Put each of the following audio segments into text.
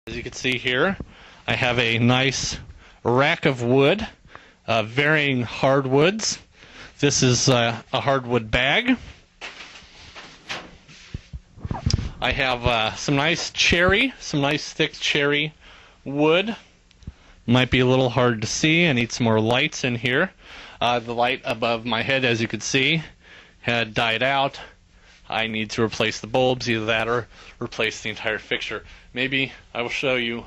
As you can see here, I have a nice rack of wood, varying hardwoods. This is a hardwood bag. I have some nice thick cherry wood. Might be a little hard to see. I need some more lights in here. The light above my head, as you can see, had died out. I need to replace the bulbs, either that or replace the entire fixture. Maybe I will show you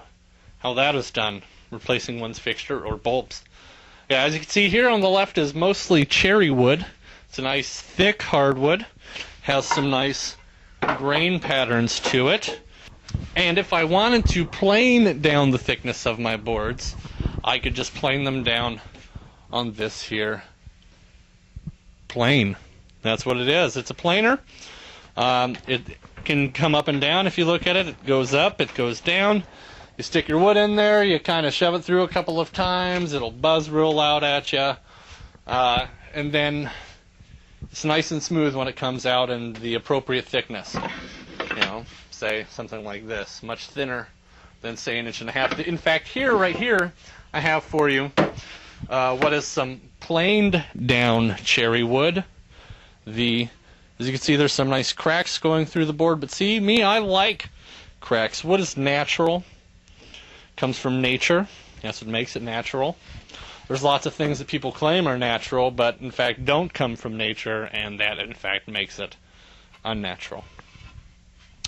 how that is done, replacing one's fixture or bulbs. Yeah, as you can see here on the left is mostly cherry wood. It's a nice thick hardwood, has some nice grain patterns to it. And if I wanted to plane down the thickness of my boards, I could just plane them down on this here plane. That's what it is. It's a planer. It can come up and down. If you look at it, it goes up, it goes down. You stick your wood in there, you kind of shove it through a couple of times, it'll buzz real loud at you, and then it's nice and smooth when it comes out in the appropriate thickness. You know, say something like this, much thinner than say 1.5 inches. In fact, right here, I have for you what is some planed down cherry wood. As you can see, there's some nice cracks going through the board, but see, me, I like cracks. Wood is natural, comes from nature. That's what makes it natural. There's lots of things that people claim are natural, but in fact don't come from nature, and that in fact makes it unnatural.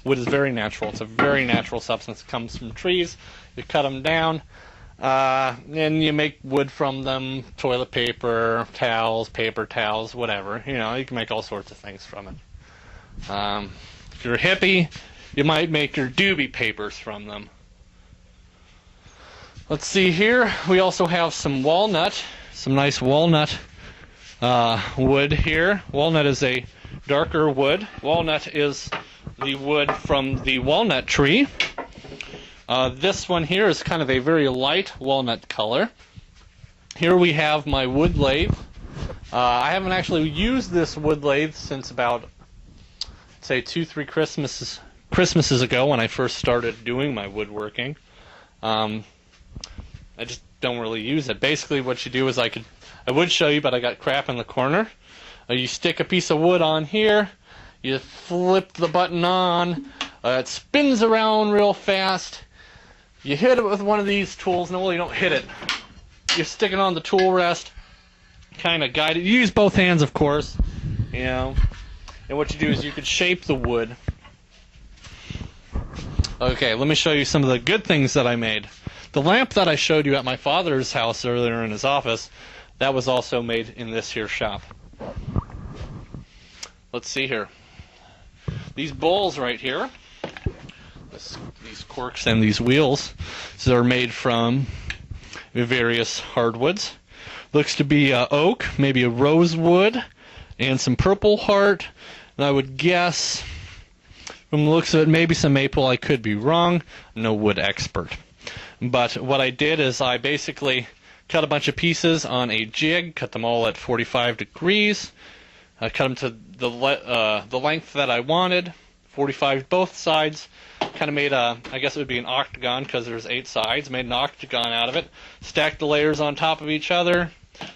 Wood is very natural. It's a very natural substance. It comes from trees. You cut them down, and you make wood from them, toilet paper, towels, paper towels, whatever. You know, you can make all sorts of things from it. If you're a hippie, you might make your doobie papers from them. Let's see here. We also have some walnut, some nice walnut wood here. Walnut is a darker wood. Walnut is the wood from the walnut tree. This one here is kind of a very light walnut color. Here we have my wood lathe. I haven't actually used this wood lathe since about, say, 2-3 Christmases ago when I first started doing my woodworking. I just don't really use it. Basically what you do is I would show you, but I got crap in the corner. You stick a piece of wood on here, you flip the button on, it spins around real fast. You hit it with one of these tools. No, well, you don't hit it. You stick it on the tool rest, kind of guide it. You use both hands, of course, you know. And what you do is you could shape the wood. Okay, let me show you some of the good things that I made. The lamp that I showed you at my father's house earlier in his office, that was also made in this here shop. Let's see here. These bowls right here, these corks and these wheels, these are made from various hardwoods. Looks to be oak, maybe a rosewood, and some purple heart. And I would guess, from the looks of it, maybe some maple. I could be wrong. I'm no wood expert. But what I did is I basically cut a bunch of pieces on a jig, cut them all at 45 degrees. I cut them to the length that I wanted, 45 both sides. Kind of made I guess it would be an octagon because there's 8 sides. Made an octagon out of it. Stacked the layers on top of each other.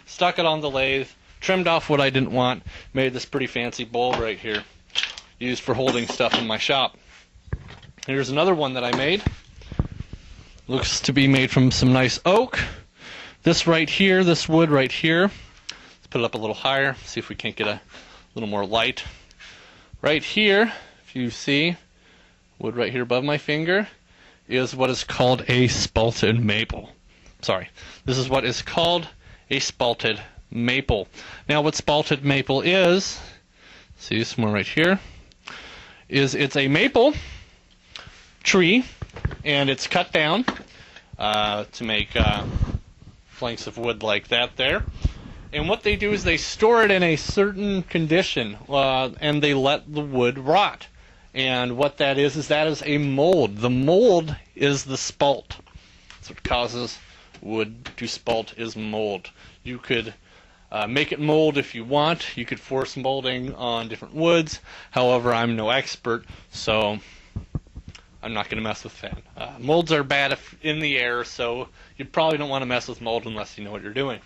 Stuck it on the lathe. Trimmed off what I didn't want. Made this pretty fancy bowl right here. Used for holding stuff in my shop. Here's another one that I made. Looks to be made from some nice oak. This right here, this wood right here. Let's put it up a little higher. See if we can't get a little more light. Right here, if you see, wood right here above my finger, is what is called a spalted maple. Sorry, this is what is called a spalted maple. Now what spalted maple is, see this one right here, it's a maple tree, and it's cut down to make planks of wood like that there. And what they do is they store it in a certain condition, and they let the wood rot. And what that is a mold. The mold is the spalt. That's what causes wood to spalt, is mold. You could make it mold if you want. You could force molding on different woods. However, I'm no expert, so I'm not going to mess with fan. Molds are bad if in the air, so you probably don't want to mess with mold unless you know what you're doing.